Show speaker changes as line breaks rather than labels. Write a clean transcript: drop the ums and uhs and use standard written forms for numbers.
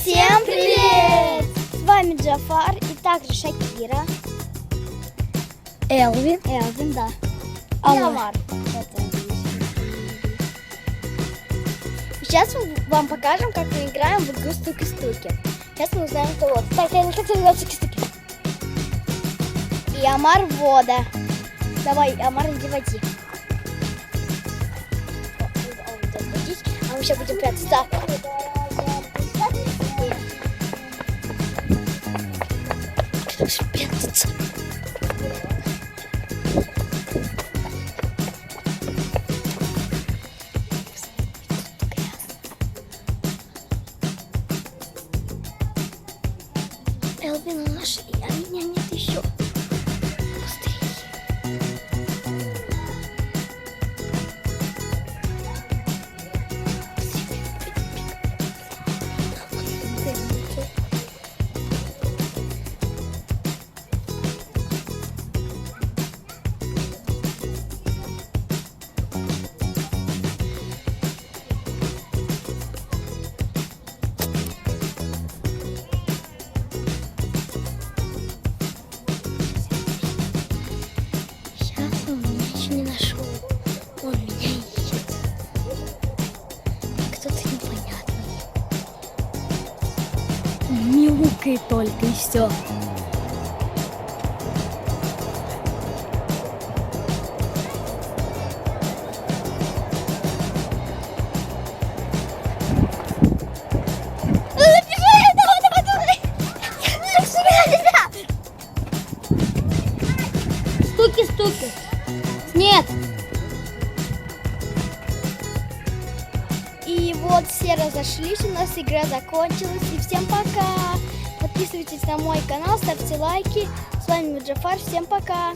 Всем привет! С вами Джафар и также Шакира. Элвин, да.
Амар.
Сейчас мы вам покажем, как мы играем в игру стуки-стуки. Сейчас мы узнаем, кто вот. Так, как это стуки-стуки? И Амар вода. Давай, Амар, иди води. А мы сейчас будем прятаться. Так. Прятаться. Элвин нашли, а меня нет еще. Быстрее. Сейчас он меня еще не нашел. Он меня ищет. Кто-то непонятный.
Мяукай только и все.
Стуки-стуки. Нет. И вот все разошлись, у нас игра закончилась. И всем пока. Подписывайтесь на мой канал, ставьте лайки. С вами был Джафар. Всем пока.